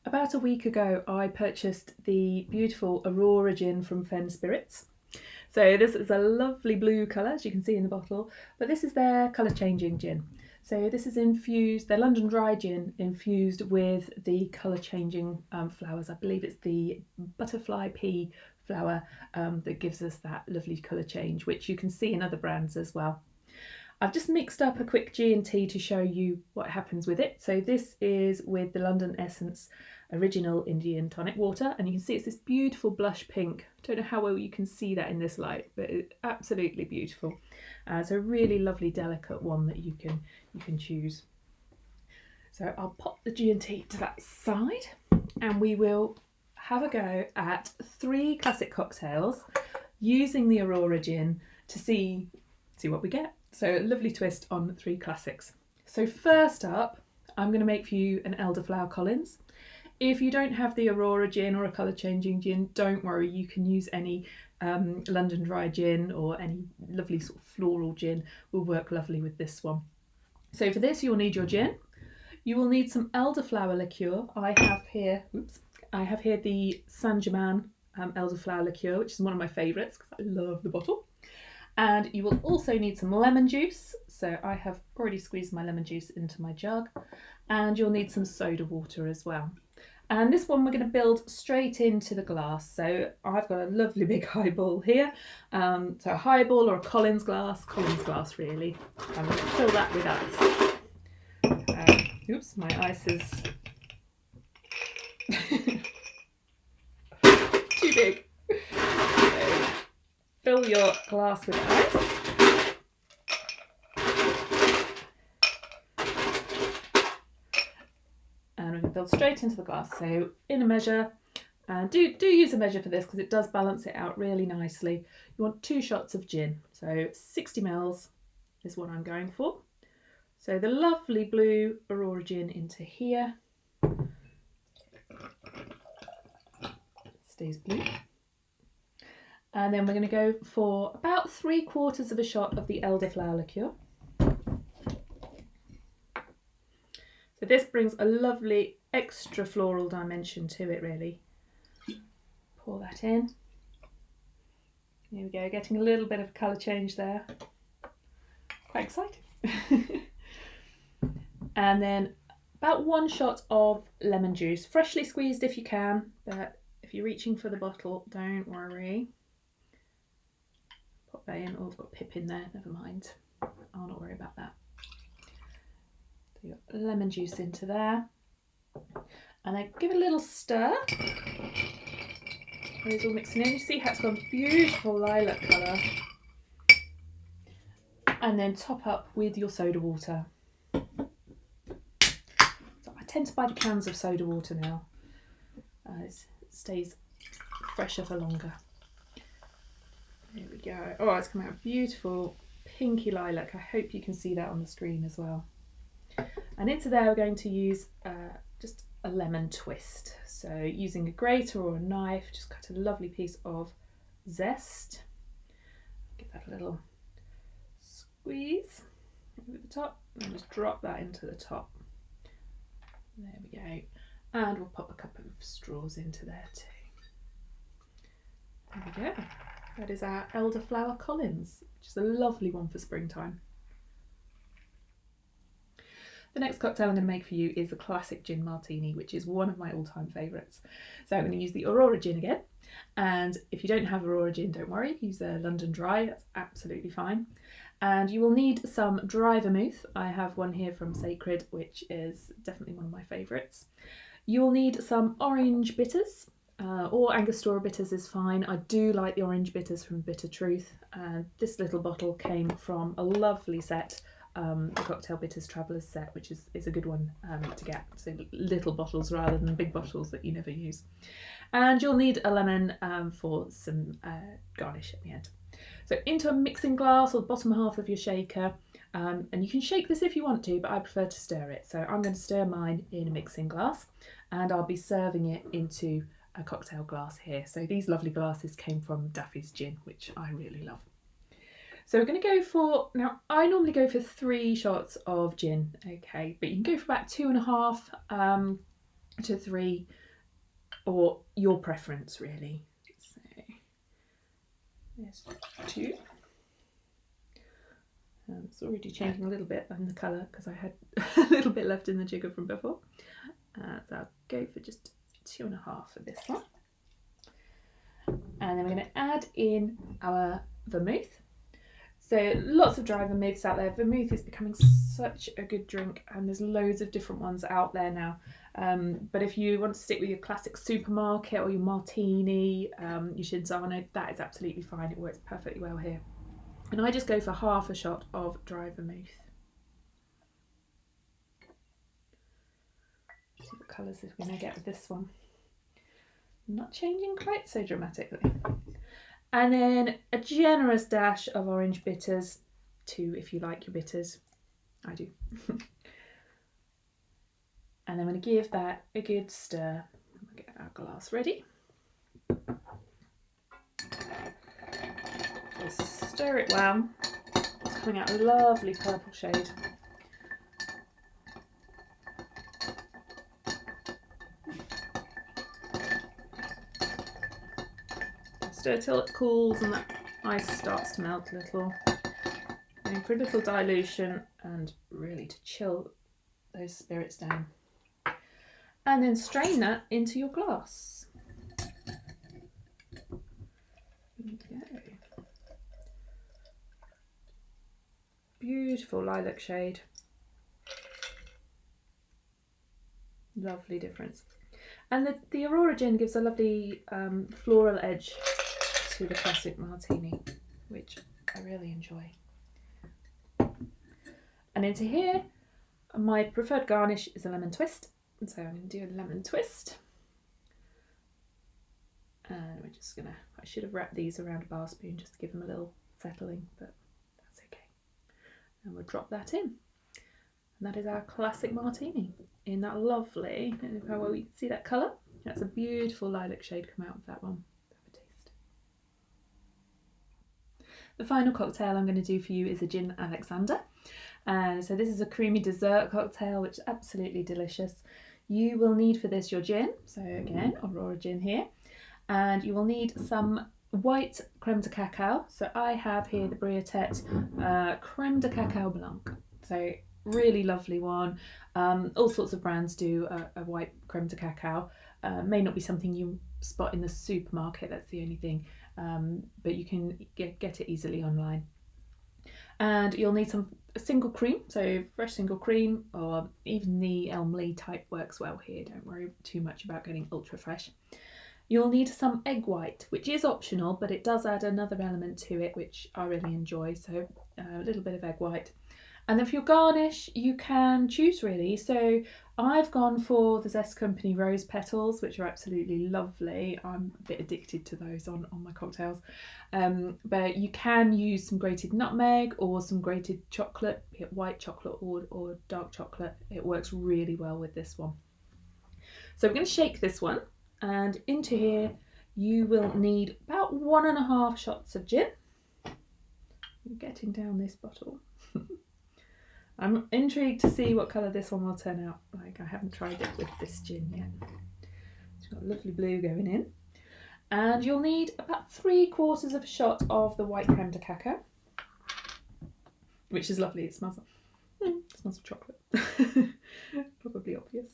About a week ago, I purchased the beautiful Aurora Gin from Fenspirits. So this is a lovely blue colour, as you can see in the bottle, but this is their colour changing gin. So this is infused, their London dry gin infused with the colour changing flowers. I believe it's the butterfly pea flower that gives us that lovely colour change, which you can see in other brands as well. I've just mixed up a quick G&T to show you what happens with it. So this is with the London Essence Original Indian Tonic Water, and you can see it's this beautiful blush pink. I don't know how well you can see that in this light, but it's absolutely beautiful. It's a really lovely delicate one that you can choose. So I'll pop the G&T to that side, and we will have a go at 3 classic cocktails using the Aurora Gin to see what we get. So a lovely twist on 3 classics. So first up, I'm going to make for you an Elderflower Collins. If you don't have the Aurora Gin or a colour changing gin, don't worry, you can use any London dry gin or any lovely sort of floral gin will work lovely with this one. So for this you'll need your gin. You will need some elderflower liqueur. I have here the Germain elderflower liqueur, which is one of my favourites because I love the bottle. And you will also need some lemon juice. So I have already squeezed my lemon juice into my jug. And you'll need some soda water as well. And this one we're going to build straight into the glass. So I've got a lovely big highball here. So a highball or a Collins glass really. I'm going to fill that with ice. Oops, my ice is too big. So fill your glass with ice. And we're going to build straight into the glass. So in a measure, and do use a measure for this because it does balance it out really nicely. You want 2 shots of gin. So 60 ml is what I'm going for. So the lovely blue Aurora Gin into here. Stays blue. And then we're going to go for about 3/4 of a shot of the elderflower liqueur. So this brings a lovely extra floral dimension to it really. Pour that in. Here we go, getting a little bit of colour change there. Quite exciting. And then about 1 shot of lemon juice, freshly squeezed if you can, but if you're reaching for the bottle, don't worry. Pop that in. Oh, I've got pip in there, never mind. I'll not worry about that. So you've got lemon juice into there. And then give it a little stir. It's all mixing in. You see how it's got a beautiful lilac colour. And then top up with your soda water. So I tend to buy the cans of soda water now. It stays fresher for longer. There we go. Oh, it's coming out beautiful pinky lilac. I hope you can see that on the screen as well. And into there we're going to use just a lemon twist. So using a grater or a knife, just cut a lovely piece of zest. Give that a little squeeze over the top and just drop that into the top. There we go. And we'll pop a couple of straws into there too. There we go. That is our Elderflower Collins, which is a lovely one for springtime. The next cocktail I'm going to make for you is the Classic Gin Martini, which is one of my all-time favourites. So I'm going to use the Aurora Gin again. And if you don't have Aurora Gin, don't worry, use a London Dry, that's absolutely fine. And you will need some dry vermouth. I have one here from Sacred, which is definitely one of my favourites. You will need some orange bitters, or Angostura bitters is fine. I do like the orange bitters from Bitter Truth. This little bottle came from a lovely set, the Cocktail Bitters Traveller's set, which is a good one to get. So little bottles rather than big bottles that you never use. And you'll need a lemon for some garnish at the end. So into a mixing glass or the bottom half of your shaker, and you can shake this if you want to, but I prefer to stir it. So I'm going to stir mine in a mixing glass, and I'll be serving it into a cocktail glass here. So these lovely glasses came from Daffy's Gin, which I really love. So we're going to go for, now I normally go for 3 shots of gin, okay, but you can go for about 2.5. to 3, or your preference really. So there's 2. It's already changing a little bit in the colour because I had a little bit left in the jigger from before. So I'll go for just 2.5 for this one. And then we're going to add in our vermouth. So lots of dry vermouths out there. Vermouth is becoming such a good drink, and there's loads of different ones out there now. But if you want to stick with your classic supermarket or your martini, your Cinzano, that is absolutely fine. It works perfectly well here. And I just go for half a shot of dry vermouth. See what colours we're going to get with this one. Not changing quite so dramatically. And then a generous dash of orange bitters, 2 if you like your bitters. I do. And I'm going to give that a good stir. We'll get our glass ready. Just stir it well. It's coming out a lovely purple shade. Stir till it cools and that ice starts to melt a little. Going for a little dilution and really to chill those spirits down. And then strain that into your glass. There we go. Beautiful lilac shade. Lovely difference. And the Aurora Gin gives a lovely floral edge to the classic martini, which I really enjoy. And into here, my preferred garnish is a lemon twist. And so I'm going to do a lemon twist. And we're just going to, I should have wrapped these around a bar spoon just to give them a little settling, but that's okay. And we'll drop that in. And that is our classic martini in that lovely, how we see that colour? That's a beautiful lilac shade come out of that one. Have a taste. The final cocktail I'm going to do for you is a Gin Alexander. So this is a creamy dessert cocktail, which is absolutely delicious. You will need for this your gin, so again, Aurora Gin here, and you will need some white creme de cacao. So I have here the Briottet creme de cacao blanc. So really lovely one. All sorts of brands do a white creme de cacao. May not be something you spot in the supermarket, that's the only thing, but you can get it easily online. And you'll need a single cream, so fresh single cream, or even the Elmley type works well here. Don't worry too much about getting ultra fresh. You'll need some egg white, which is optional, but it does add another element to it, which I really enjoy. So a little bit of egg white. And then for your garnish, you can choose really. So I've gone for the Zest Company rose petals, which are absolutely lovely. I'm a bit addicted to those on my cocktails. But you can use some grated nutmeg or some grated chocolate, be it white chocolate or dark chocolate. It works really well with this one. So we're going to shake this one, and into here you will need about 1.5 shots of gin. I'm getting down this bottle. I'm intrigued to see what colour this one will turn out like. I haven't tried it with this gin yet. It's got a lovely blue going in. And you'll need about 3/4 of a shot of the white creme de cacao, which is lovely. It smells of chocolate. Probably obvious.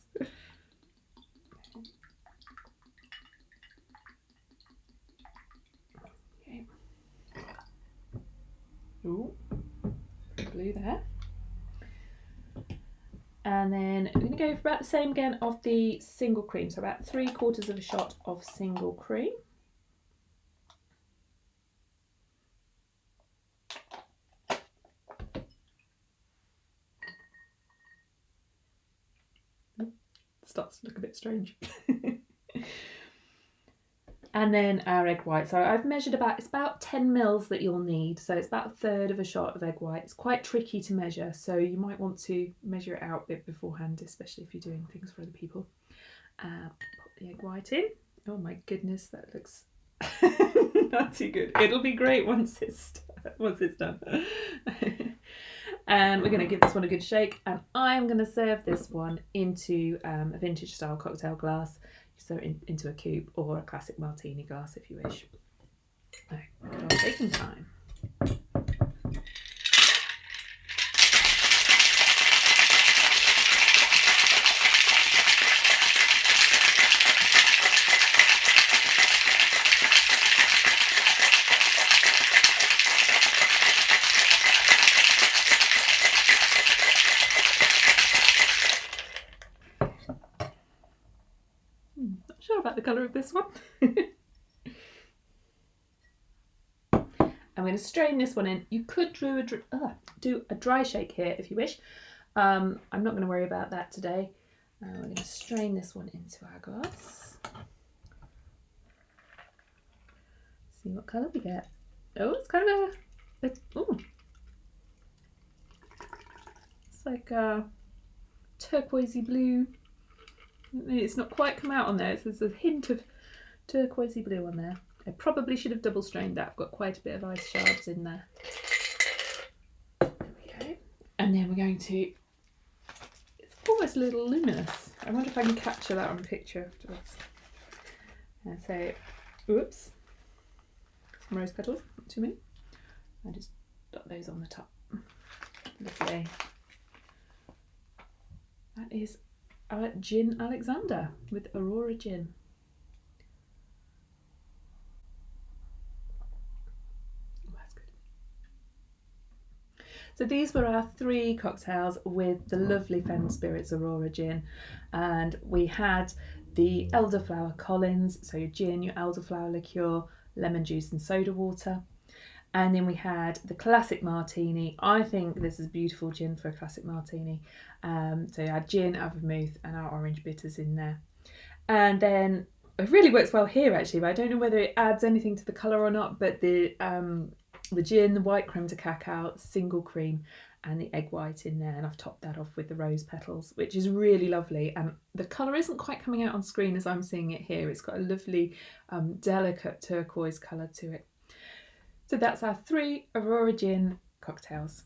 Okay. Ooh, blue there. And then I'm going to go for about the same again of the single cream, so about 3/4 of a shot of single cream. Starts to look a bit strange. And then our egg white. So I've measured it's about 10 mils that you'll need. So it's about 1/3 of a shot of egg white. It's quite tricky to measure, so you might want to measure it out a bit beforehand, especially if you're doing things for other people. Pop the egg white in. Oh my goodness, that looks not too good. It'll be great once it's done. And we're going to give this one a good shake, and I'm going to serve this one into a vintage style cocktail glass, so into a coupe or a classic martini glass if you wish. Right, good old shaking time. Not sure about the colour of this one. I'm going to strain this one in. You could do a dry shake here if you wish. I'm not going to worry about that today. We're going to strain this one into our glass. See what colour we get. Oh, it's kind of it's like a turquoisey blue. It's not quite come out on there. There's a hint of turquoisey blue on there. I probably should have double strained that. I've got quite a bit of ice shards in there. There we go. And then we're going to, it's almost a little luminous. I wonder if I can capture that on a picture afterwards. And so, oops, some rose petals, not too many. I just dot those on the top. Lovely. That is our Gin Alexander with Aurora Gin. Oh, that's good. So these were our 3 cocktails with the lovely Fenspirits Aurora Gin, and we had the Elderflower Collins, so your gin, your elderflower liqueur, lemon juice and soda water. And then we had the Classic Martini. I think this is beautiful gin for a Classic Martini. So our gin, our vermouth and our orange bitters in there. And then it really works well here actually, but I don't know whether it adds anything to the colour or not, but the gin, the white creme de cacao, single cream and the egg white in there. And I've topped that off with the rose petals, which is really lovely. And the colour isn't quite coming out on screen as I'm seeing it here. It's got a lovely delicate turquoise colour to it. So that's our 3 Aurora Gin cocktails.